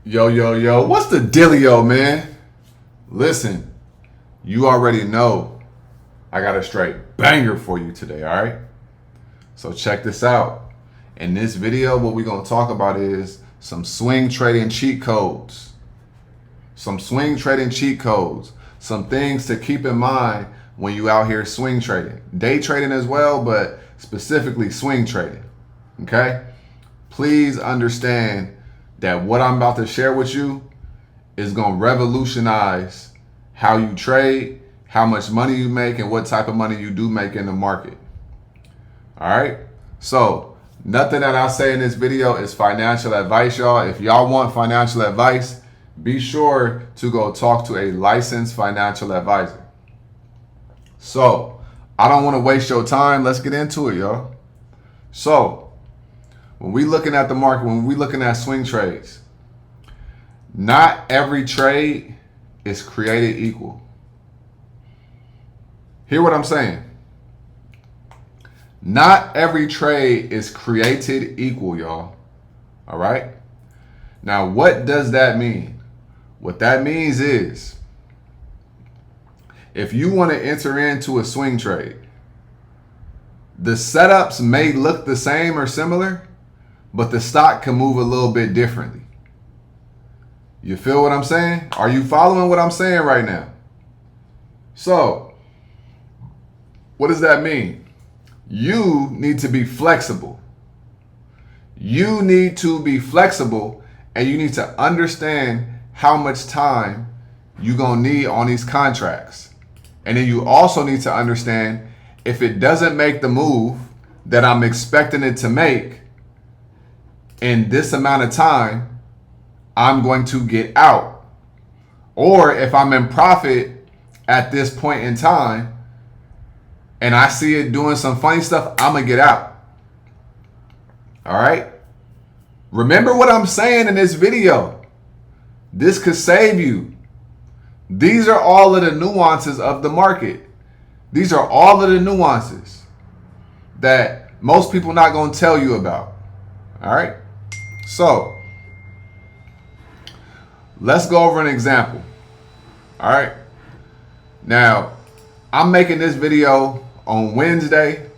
Yo, yo, yo, what's the dealio, man? Listen, you already know I got a straight banger for you today, all right? So check this out. In this video, what we're going to talk about is some swing trading cheat codes. Some swing trading cheat codes. Some things to keep in mind when you out here swing trading. Day trading as well, but specifically swing trading, okay? Please understand that what I'm about to share with you is going to revolutionize how you trade, how much money you make, and what type of money you do make in the market. All right? So, nothing that I say in this video is financial advice, y'all. If y'all want financial advice, be sure to go talk to a licensed financial advisor. So, I don't want to waste your time. Let's get into it, y'all. So, when we looking at the market, when we looking at swing trades, not every trade is created equal. Hear what I'm saying? Not every trade is created equal, y'all. All right? Now, what does that mean? What that means is, if you want to enter into a swing trade, the setups may look the same or similar, but the stock can move a little bit differently. You feel what I'm saying? Are you following what I'm saying right now? So, what does that mean? You need to be flexible. You need to be flexible, and you need to understand how much time you're going to need on these contracts. And then you also need to understand, if it doesn't make the move that I'm expecting it to make in this amount of time, I'm going to get out. Or if I'm in profit at this point in time and I see it doing some funny stuff, I'm going to get out. All right? Remember what I'm saying in this video. This could save you. These are all of the nuances of the market. These are all of the nuances that most people not going to tell you about. All right? So, let's go over an example. All right? Now, I'm making this video on Wednesday,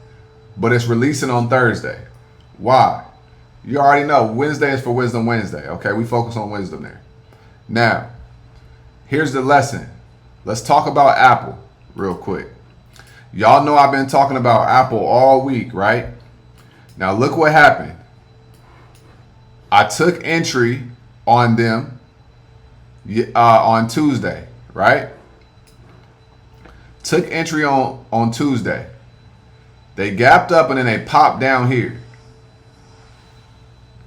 but it's releasing on Thursday. Why? You already know Wednesday is for Wisdom Wednesday. Okay? We focus on wisdom there. Now, here's the lesson. Let's talk about Apple real quick. Y'all know I've been talking about Apple all week, right? Now, look what happened. I took entry on them on Tuesday, right? Took entry on Tuesday. They gapped up and then they popped down here.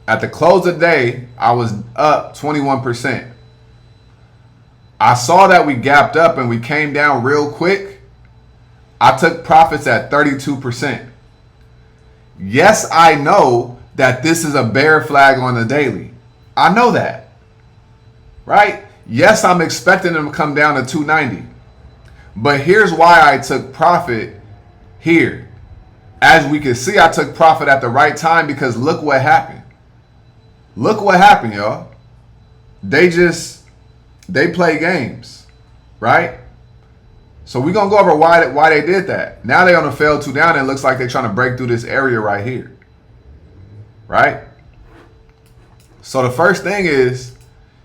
At the close of the day, I was up 21%. I saw that we gapped up and we came down real quick. I took profits at 32%. Yes, I know that this is a bear flag on the daily. I know that. Right? Yes, I'm expecting them to come down to 290. But here's why I took profit here. As we can see, I took profit at the right time because look what happened. Look what happened, y'all. They play games, right? So we're going to go over why they did that. Now they're on a fail 2 down and it looks like they're trying to break through this area right here. Right? So the first thing is,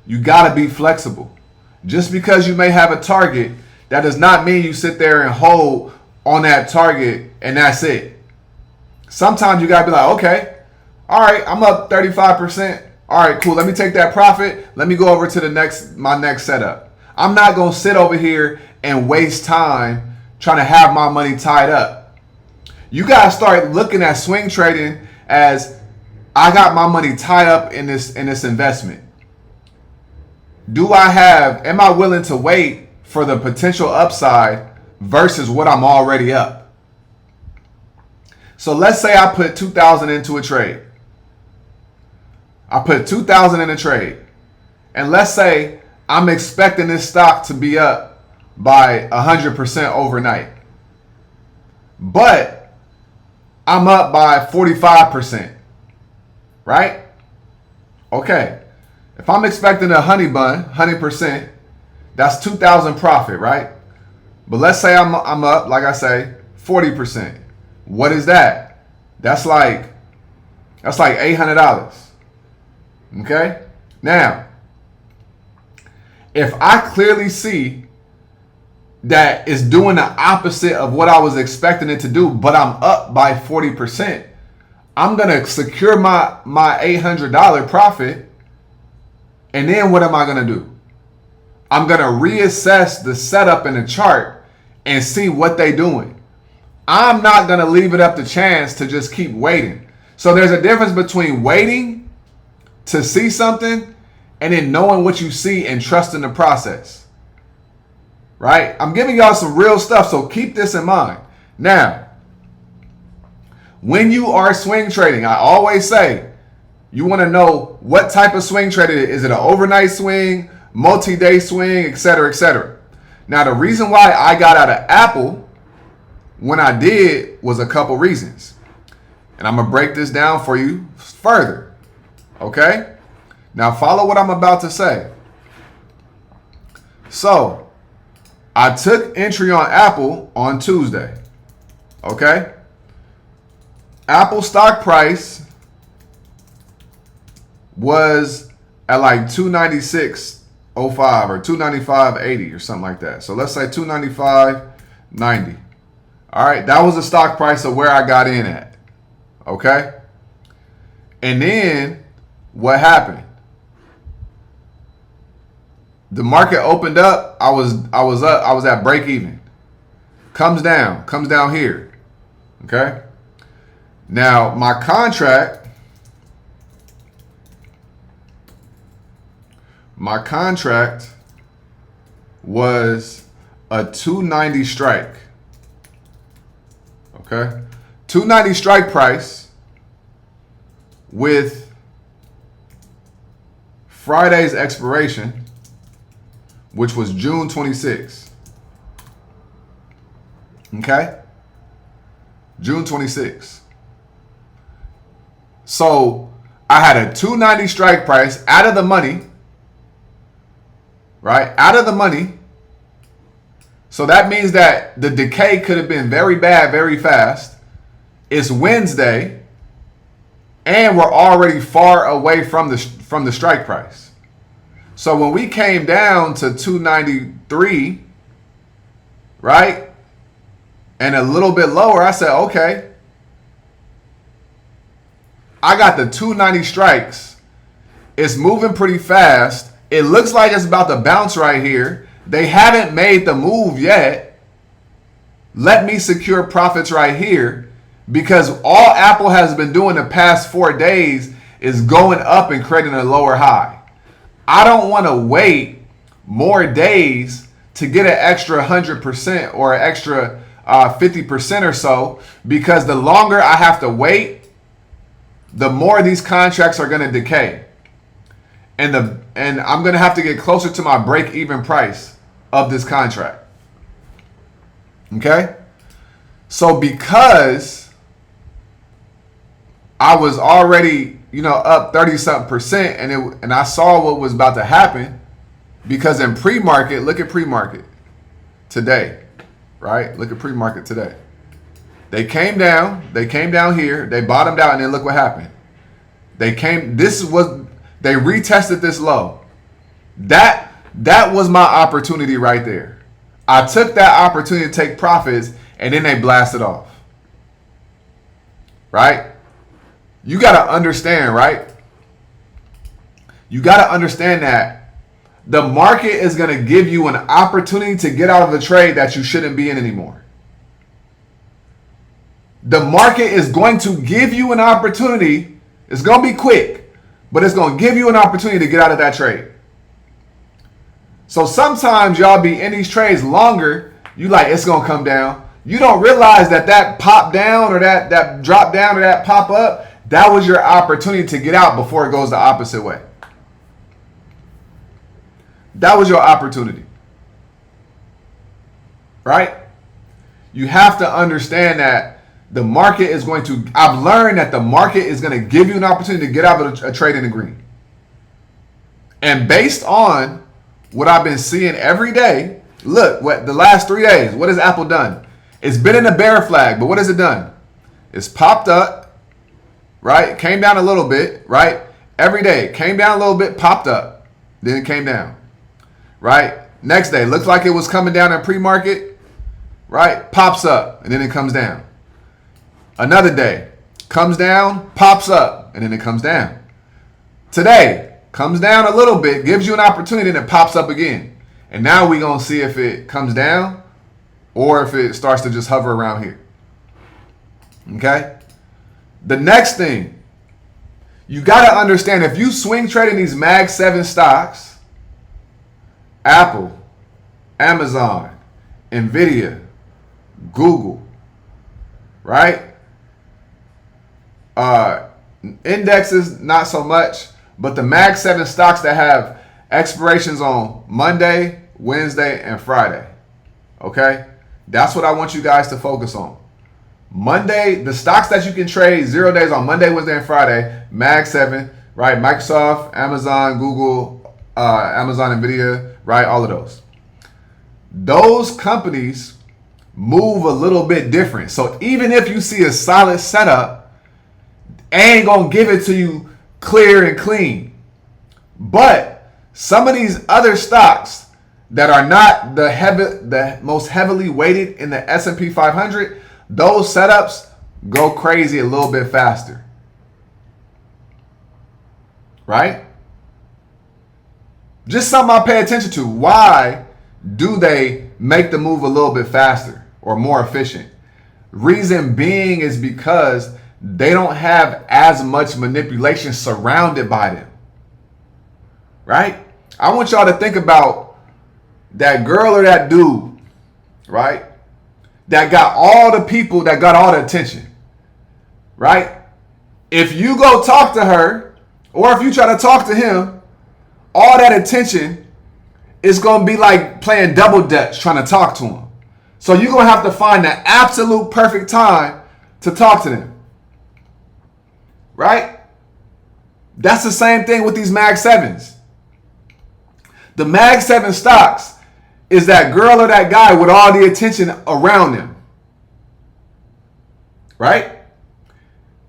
you got to be flexible. Just because you may have a target, that does not mean you sit there and hold on that target and that's it. Sometimes you got to be like, okay, all right, I'm up 35%. All right, cool. Let me take that profit. Let me go over to my next setup. I'm not going to sit over here and waste time trying to have my money tied up. You got to start looking at swing trading as, I got my money tied up in this investment. Am I willing to wait for the potential upside versus what I'm already up? So let's say I put $2,000 into a trade. I put $2,000 in a trade. And let's say I'm expecting this stock to be up by 100% overnight. But I'm up by 45%. Right? Okay. If I'm expecting a honey bun, 100%, that's 2,000 profit, right? But let's say I'm up, like I say, 40%. What is that? That's like $800. Okay? Now, if I clearly see that it's doing the opposite of what I was expecting it to do, but I'm up by 40%, I'm gonna secure my $800 profit, and then what am I gonna do? I'm gonna reassess the setup in the chart and see what they doing. I'm not gonna leave it up to chance to just keep waiting. So there's a difference between waiting to see something and then knowing what you see and trusting the process. Right? I'm giving y'all some real stuff, so keep this in mind. Now, when you are swing trading, I always say you want to know what type of swing trade it is. Is it an overnight swing, multi-day swing, etc., etc.? Now, the reason why I got out of Apple when I did was a couple reasons. And I'm going to break this down for you further. Okay? Now, follow what I'm about to say. So, I took entry on Apple on Tuesday. Okay? Apple stock price was at like 296.05 or 295.80 or something like that. So let's say 295.90. All right, that was the stock price of where I got in at. Okay? And then what happened? The market opened up, I was at break even. Comes down here. Okay? Now, my contract was a 290 strike. Okay? 290 strike price with Friday's expiration, which was June 26th. Okay? June 26th. So I had a 290 strike price out of the money. Right? Out of the money. So that means that the decay could have been very bad, very fast. It's Wednesday, and we're already far away from the strike price. So when we came down to 293, right, and a little bit lower, I said, okay, I got the 290 strikes. It's moving pretty fast. It looks like it's about to bounce right here. They haven't made the move yet. Let me secure profits right here, because all Apple has been doing the past 4 days is going up and creating a lower high. I don't want to wait more days to get an extra 100% or an extra 50% or so, because the longer I have to wait, the more these contracts are going to decay. And I'm going to have to get closer to my break-even price of this contract. Okay? So because I was already, up 30-something%, and I saw what was about to happen, because in pre-market, look at pre-market today, right? Look at pre-market today. They came down here, they bottomed out, and then look what happened. They retested this low. That was my opportunity right there. I took that opportunity to take profits, and then they blasted off. Right? You got to understand, right? You got to understand that the market is going to give you an opportunity to get out of a trade that you shouldn't be in anymore. The market is going to give you an opportunity. It's going to be quick, but it's going to give you an opportunity to get out of that trade. So sometimes y'all be in these trades longer. You like, it's going to come down. You don't realize that pop down or that drop down or that pop up, that was your opportunity to get out before it goes the opposite way. That was your opportunity. Right? You have to understand that the market is going to, I've learned that the market is going to give you an opportunity to get out of a trade in the green. And based on what I've been seeing every day, look, what the last 3 days, what has Apple done? It's been in a bear flag, but what has it done? It's popped up, right? Came down a little bit, right? Every day, came down a little bit, popped up, then it came down, right? Next day, looked like it was coming down in pre-market, right? Pops up, and then it comes down. Another day, comes down, pops up, and then it comes down. Today, comes down a little bit, gives you an opportunity, and it pops up again. And now we're going to see if it comes down or if it starts to just hover around here. Okay? The next thing, you got to understand, if you swing trading these Mag 7 stocks, Apple, Amazon, Nvidia, Google, right? Indexes, not so much, but the Mag 7 stocks that have expirations on Monday, Wednesday, and Friday. Okay? That's what I want you guys to focus on. Monday, the stocks that you can trade 0 days on Monday, Wednesday, and Friday, Mag 7, right? Microsoft, Amazon, Google, Amazon, Nvidia, right? All of those. Those companies move a little bit different. So even if you see a solid setup, ain't gonna give it to you clear and clean. But some of these other stocks that are not the most heavily weighted in the S&P 500, those setups go crazy a little bit faster. Right? Just something I pay attention to. Why do they make the move a little bit faster or more efficient? Reason being is because they don't have as much manipulation surrounded by them. Right? I want y'all to think about that girl or that dude, right? That got all the people, that got all the attention, right? If you go talk to her, or if you try to talk to him, all that attention is going to be like playing double dutch trying to talk to him. So you're going to have to find the absolute perfect time to talk to them, right? That's the same thing with these Mag 7s. The Mag 7 stocks is that girl or that guy with all the attention around them. Right?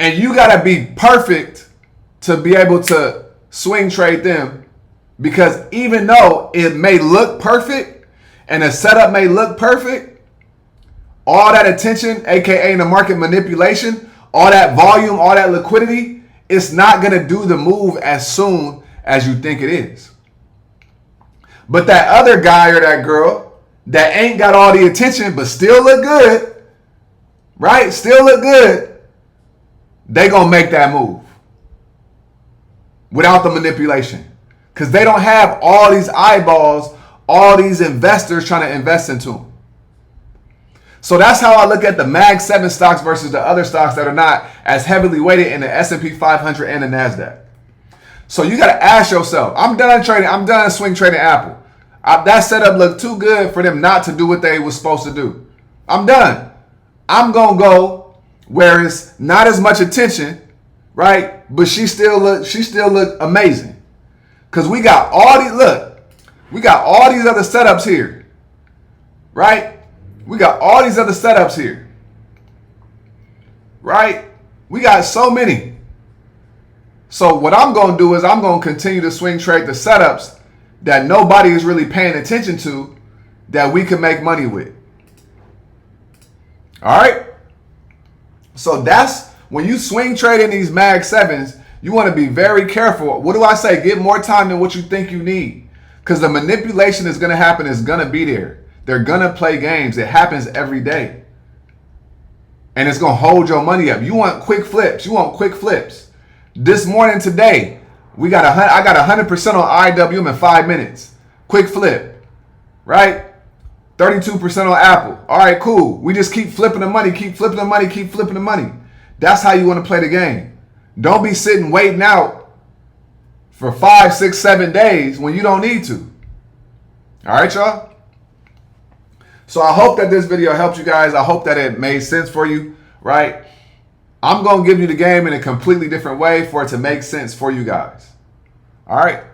And you got to be perfect to be able to swing trade them, because even though it may look perfect and the setup may look perfect, all that attention, aka the market manipulation, all that volume, all that liquidity, it's not going to do the move as soon as you think it is. But that other guy or that girl that ain't got all the attention but still look good, right? Still look good, they gonna make that move without the manipulation, because they don't have all these eyeballs, all these investors trying to invest into them. So that's how I look at the Mag 7 stocks versus the other stocks that are not as heavily weighted in the S&P 500 and the NASDAQ. So you got to ask yourself, I'm done trading. I'm done swing trading Apple. That setup looked too good for them not to do what they were supposed to do. I'm done. I'm going to go where it's not as much attention, right? But she still look amazing. Because we got all these other setups here, right? We got all these other setups here, right? We got so many. So what I'm going to do is I'm going to continue to swing trade the setups that nobody is really paying attention to, that we can make money with. All right? So that's when you swing trade in these Mag 7s, you want to be very careful. What do I say? Give more time than what you think you need. Because the manipulation is going to happen. It's going to be there. They're going to play games. It happens every day. And it's going to hold your money up. You want quick flips. This morning, today, I got 100% on IWM in 5 minutes. Quick flip, right? 32% on Apple. All right, cool. We just keep flipping the money, keep flipping the money. That's how you want to play the game. Don't be sitting waiting out for 5, 6, 7 days when you don't need to. All right, y'all? So I hope that this video helped you guys. I hope that it made sense for you, right? I'm going to give you the game in a completely different way for it to make sense for you guys. All right?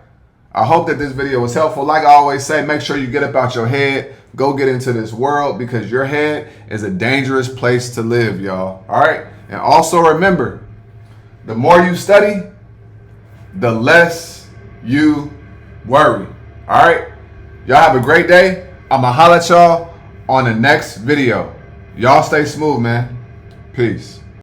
I hope that this video was helpful. Like I always say, make sure you get up out your head. Go get into this world, because your head is a dangerous place to live, y'all. All right? And also remember, the more you study, the less you worry. All right? Y'all have a great day. I'ma holla at y'all on the next video. Y'all stay smooth, man. Peace.